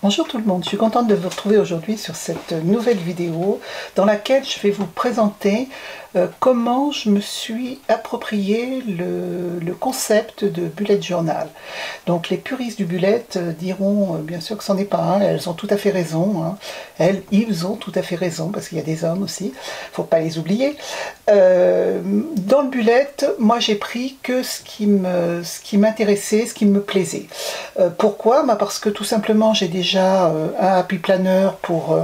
Bonjour tout le monde, je suis contente de vous retrouver aujourd'hui sur cette nouvelle vidéo dans laquelle je vais vous présenter comment je me suis approprié le concept de bullet journal. Donc les puristes du bullet diront bien sûr que c'en est pas un, elles ont tout à fait raison, hein. Ils ont tout à fait raison parce qu'il y a des hommes aussi, faut pas les oublier. Dans le bullet, moi j'ai pris que ce qui m'intéressait, ce qui me plaisait. Pourquoi? Parce que tout simplement j'ai déjà un happy planner pour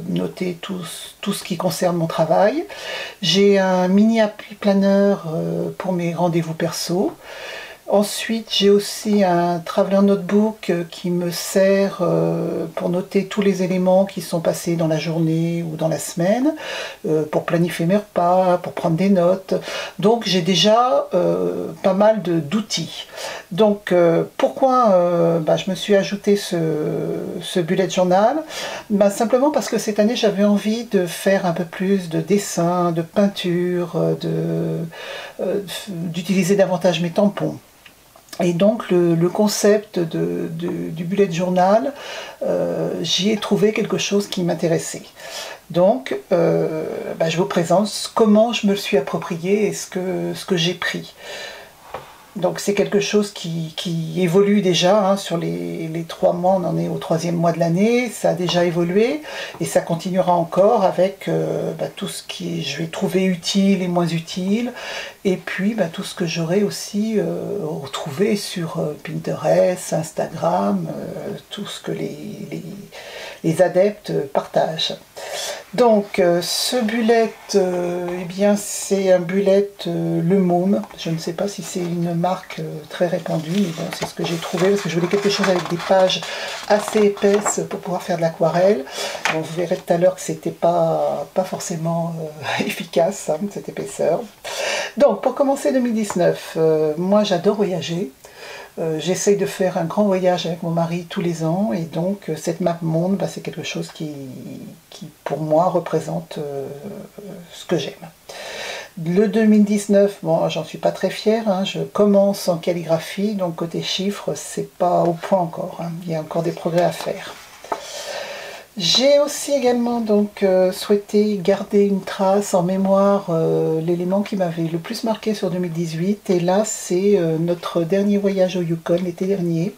noter tout ce qui concerne mon travail. J'ai un mini happy planner pour mes rendez-vous perso. Ensuite, j'ai aussi un Traveler Notebook qui me sert pour noter tous les éléments qui sont passés dans la journée ou dans la semaine, pour planifier mes repas, pour prendre des notes. Donc j'ai déjà pas mal d'outils. Donc pourquoi je me suis ajouté ce bullet journal? Simplement parce que cette année j'avais envie de faire un peu plus de dessin, de peinture, d'utiliser davantage mes tampons. Et donc le concept du bullet journal, j'y ai trouvé quelque chose qui m'intéressait. Donc je vous présente comment je me le suis approprié et ce que j'ai pris. Donc c'est quelque chose qui évolue déjà, hein, sur les 3 mois, on en est au 3e mois de l'année, ça a déjà évolué et ça continuera encore avec tout ce qui je vais trouver utile et moins utile, et puis tout ce que j'aurai aussi retrouvé sur Pinterest, Instagram, tout ce que les adeptes partagent. Donc ce bullet, eh bien c'est un bullet Le Môme. Je ne sais pas si c'est une marque très répandue, mais bon, c'est ce que j'ai trouvé parce que je voulais quelque chose avec des pages assez épaisses pour pouvoir faire de l'aquarelle. Bon, vous verrez tout à l'heure que c'était pas forcément efficace, hein, cette épaisseur. Donc pour commencer 2019, moi j'adore voyager. J'essaye de faire un grand voyage avec mon mari tous les ans, et donc cette map monde, c'est quelque chose qui pour moi représente ce que j'aime. Le 2019, bon, j'en suis pas très fière, hein, je commence en calligraphie, donc côté chiffres, c'est pas au point encore, hein, il y a encore des progrès à faire. J'ai aussi également donc souhaité garder une trace en mémoire, l'élément qui m'avait le plus marqué sur 2018, et là c'est notre dernier voyage au Yukon l'été dernier.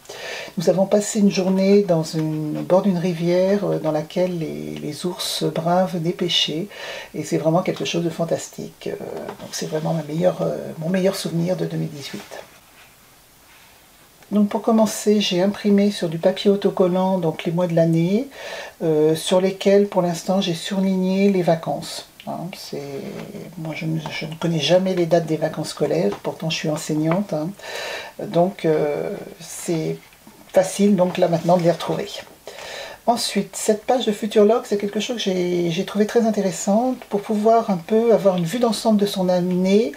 Nous avons passé une journée au bord d'une rivière dans laquelle les ours bruns venaient pêcher, et c'est vraiment quelque chose de fantastique. Donc c'est vraiment mon meilleur souvenir de 2018. Donc pour commencer, j'ai imprimé sur du papier autocollant donc les mois de l'année, sur lesquels pour l'instant j'ai surligné les vacances. Hein, moi je ne connais jamais les dates des vacances scolaires, pourtant je suis enseignante, hein. Donc c'est facile donc là maintenant de les retrouver. Ensuite, cette page de Futurlog, c'est quelque chose que j'ai trouvé très intéressante pour pouvoir un peu avoir une vue d'ensemble de son année.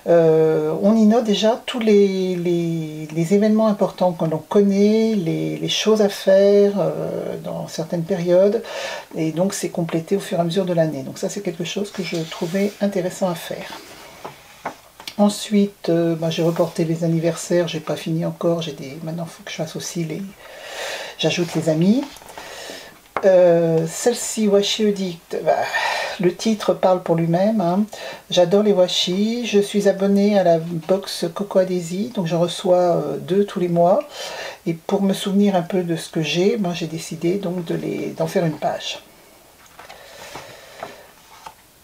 On y note déjà tous les événements importants que l'on connaît, les choses à faire dans certaines périodes, et donc c'est complété au fur et à mesure de l'année. Donc ça c'est quelque chose que je trouvais intéressant à faire. Ensuite, j'ai reporté les anniversaires, j'ai pas fini encore, maintenant il faut que je fasse aussi j'ajoute les amis. Celle-ci, Washi Edict, le titre parle pour lui-même, hein. J'adore les washi, je suis abonnée à la box Coco Adhésy, donc j'en reçois 2 tous les mois, et pour me souvenir un peu de ce que j'ai, moi j'ai décidé donc d'en faire une page.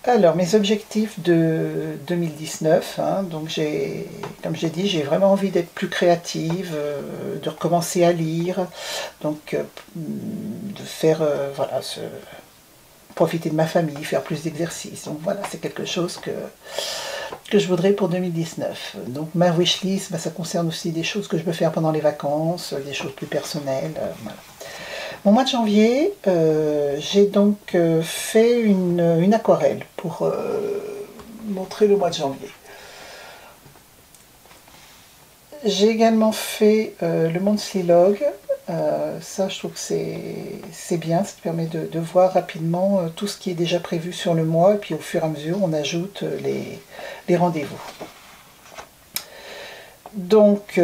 Alors, mes objectifs de 2019, hein, donc comme j'ai dit, j'ai vraiment envie d'être plus créative, de recommencer à lire, donc de faire, profiter de ma famille, faire plus d'exercices. Donc voilà, c'est quelque chose que je voudrais pour 2019. Donc ma wishlist, ça concerne aussi des choses que je peux faire pendant les vacances, des choses plus personnelles, voilà. Au mois de janvier, j'ai donc fait une aquarelle pour montrer le mois de janvier. J'ai également fait le monthly log. Ça, je trouve que c'est bien, ça permet de voir rapidement tout ce qui est déjà prévu sur le mois, et puis au fur et à mesure, on ajoute les rendez-vous. Donc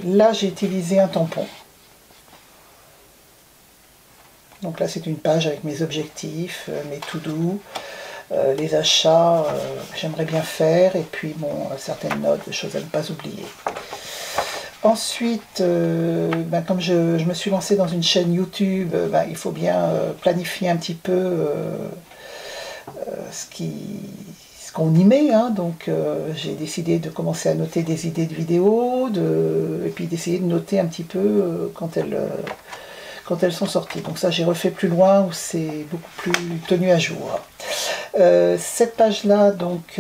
là, j'ai utilisé un tampon. Donc là c'est une page avec mes objectifs, mes to-do, les achats que j'aimerais bien faire, et puis bon, certaines notes, des choses à ne pas oublier. Ensuite, comme je me suis lancée dans une chaîne YouTube, il faut bien planifier un petit peu ce qu'on y met, hein. Donc j'ai décidé de commencer à noter des idées de vidéos, et puis d'essayer de noter un petit peu quand elles sont sorties. Donc ça j'ai refait plus loin, où c'est beaucoup plus tenu à jour. Cette page là, donc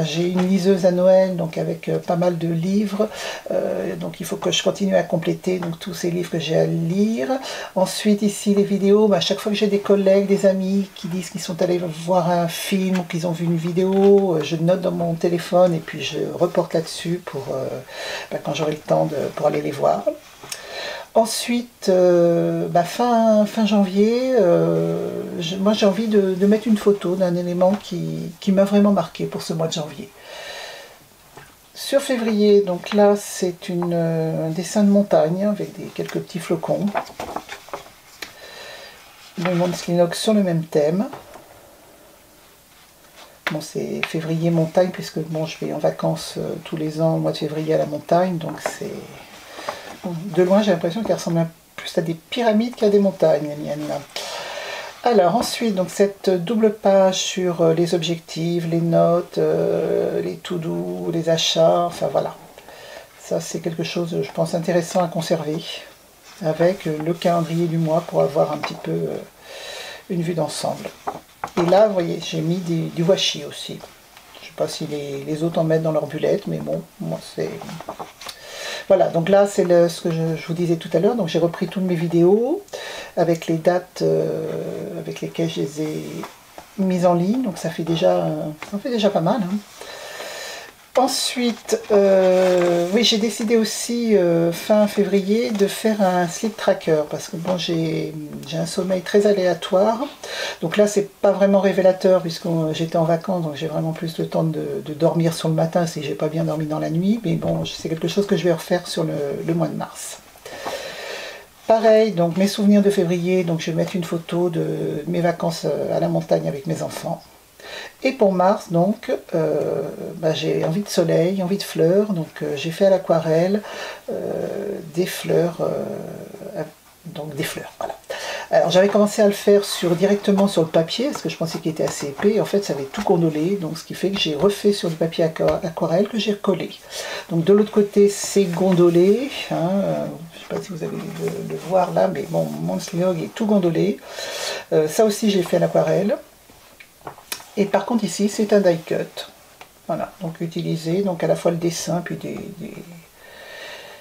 j'ai une liseuse à Noël, donc avec pas mal de livres, donc il faut que je continue à compléter donc tous ces livres que j'ai à lire. Ensuite ici les vidéos, à chaque fois que j'ai des collègues, des amis qui disent qu'ils sont allés voir un film ou qu'ils ont vu une vidéo, je note dans mon téléphone et puis je reporte là-dessus pour quand j'aurai le temps pour aller les voir. Ensuite, fin janvier, moi j'ai envie de mettre une photo d'un élément qui m'a vraiment marqué pour ce mois de janvier. Sur février, donc là c'est un dessin de montagne avec quelques petits flocons. Le Monthly Log sur le même thème. Bon, c'est février montagne, puisque bon, je vais en vacances tous les ans au mois de février à la montagne, donc c'est... De loin, j'ai l'impression qu'elle ressemble plus à des pyramides qu'à des montagnes, les miennes. Alors ensuite, donc cette double page sur les objectifs, les notes, les to-do, les achats, enfin voilà. Ça, c'est quelque chose, je pense, intéressant à conserver, avec le calendrier du mois pour avoir un petit peu une vue d'ensemble. Et là, vous voyez, j'ai mis du washi aussi. Je ne sais pas si les autres en mettent dans leur bullette, mais bon, moi c'est... Voilà, donc là c'est ce que je vous disais tout à l'heure, donc j'ai repris toutes mes vidéos avec les dates avec lesquelles je les ai mises en ligne, donc ça fait déjà pas mal, hein. Ensuite, oui, j'ai décidé aussi fin février de faire un sleep tracker, parce que bon, j'ai un sommeil très aléatoire, donc là c'est pas vraiment révélateur puisque j'étais en vacances, donc j'ai vraiment plus le temps de dormir sur le matin si j'ai pas bien dormi dans la nuit, mais bon, c'est quelque chose que je vais refaire sur le mois de mars. Pareil, donc mes souvenirs de février, donc je vais mettre une photo de mes vacances à la montagne avec mes enfants. Et pour mars, donc, j'ai envie de soleil, envie de fleurs, donc j'ai fait à l'aquarelle des fleurs, voilà. Alors j'avais commencé à le faire directement sur le papier, parce que je pensais qu'il était assez épais, et en fait ça avait tout gondolé, donc ce qui fait que j'ai refait sur du papier aquarelle que j'ai recollé. Donc de l'autre côté c'est gondolé, hein, je ne sais pas si vous allez le voir là, mais bon, mon slog est tout gondolé. Ça aussi j'ai fait à l'aquarelle. Et par contre ici c'est un die cut, voilà, donc utiliser donc à la fois le dessin puis des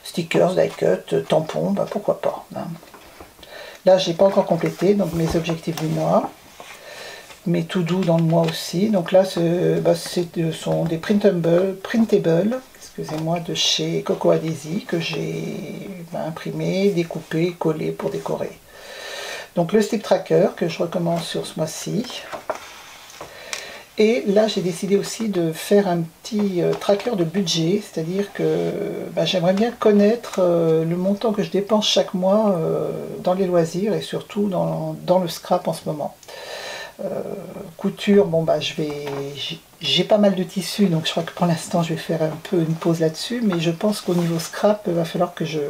stickers, die cut, tampons, pourquoi pas, hein. Là j'ai pas encore complété donc mes objectifs du mois, mes to do dans le mois aussi, donc là ce sont des printable, excusez-moi, de chez Coco Adhesi que j'ai imprimé, découpé, collé pour décorer. Donc le sleep tracker que je recommence sur ce mois-ci. Et là, j'ai décidé aussi de faire un petit tracker de budget, c'est-à-dire que j'aimerais bien connaître le montant que je dépense chaque mois dans les loisirs et surtout dans le scrap en ce moment. Couture, bon j'ai pas mal de tissus, donc je crois que pour l'instant je vais faire un peu une pause là-dessus, mais je pense qu'au niveau scrap, il va falloir que je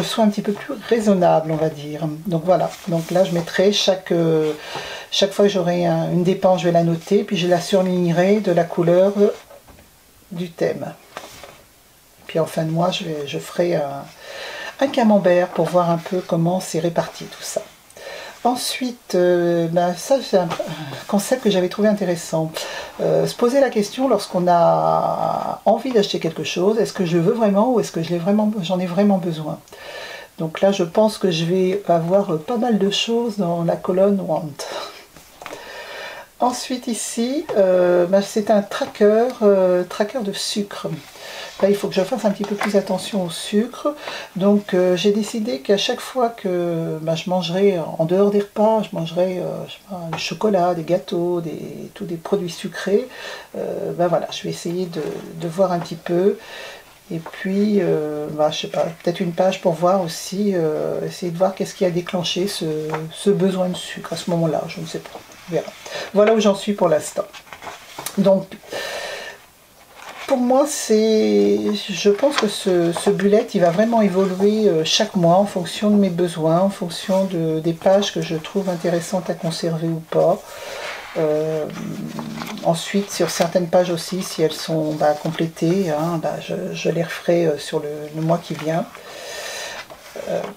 sois un petit peu plus raisonnable, on va dire. Donc voilà, donc là je mettrai chaque fois que j'aurai une dépense, je vais la noter, puis je la surlignerai de la couleur du thème. Puis en fin de mois, je ferai un camembert pour voir un peu comment c'est réparti tout ça. Ensuite, ça c'est un concept que j'avais trouvé intéressant. Se poser la question lorsqu'on a envie d'acheter quelque chose, est-ce que je veux vraiment ou est-ce que j'en ai vraiment besoin? Donc là je pense que je vais avoir pas mal de choses dans la colonne Want. Ensuite ici, c'est un tracker de sucre. Là, il faut que je fasse un petit peu plus attention au sucre. Donc j'ai décidé qu'à chaque fois que je mangerai, en dehors des repas, je mangerai je sais pas, du chocolat, des gâteaux, tous des produits sucrés. Voilà, je vais essayer de voir un petit peu Et puis, bah, je sais pas, peut-être une page pour voir aussi, essayer de voir qu'est-ce qui a déclenché ce besoin de sucre à ce moment-là, je ne sais pas, on verra. Voilà où j'en suis pour l'instant. Donc, pour moi, je pense que ce bullet, il va vraiment évoluer chaque mois en fonction de mes besoins, en fonction des pages que je trouve intéressantes à conserver ou pas. Ensuite, sur certaines pages aussi, si elles sont complétées, hein, je les referai sur le mois qui vient.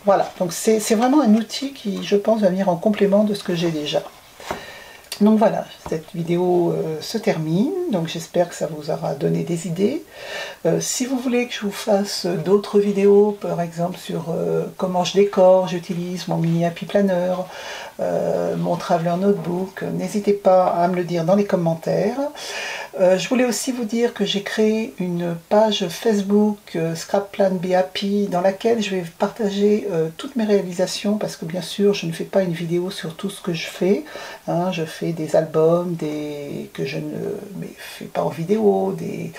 Voilà, donc c'est vraiment un outil qui, je pense, va venir en complément de ce que j'ai déjà. Donc voilà, cette vidéo se termine, donc j'espère que ça vous aura donné des idées. Si vous voulez que je vous fasse d'autres vidéos, par exemple sur comment je décore, j'utilise mon mini happy planner, mon traveler notebook, n'hésitez pas à me le dire dans les commentaires. Je voulais aussi vous dire que j'ai créé une page Facebook Scrap Plan Be Happy dans laquelle je vais partager toutes mes réalisations, parce que bien sûr je ne fais pas une vidéo sur tout ce que je fais, hein, je fais des albums que je ne fais pas en vidéo, des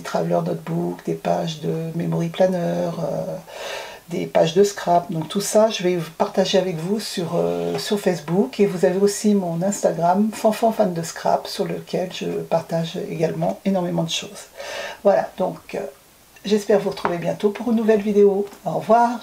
traveler notebook, des pages de memory planner, des pages de scrap, donc tout ça je vais partager avec vous sur Facebook, et vous avez aussi mon Instagram Fanfan Fan de Scrap sur lequel je partage également énormément de choses. Voilà, donc j'espère vous retrouver bientôt pour une nouvelle vidéo. Au revoir.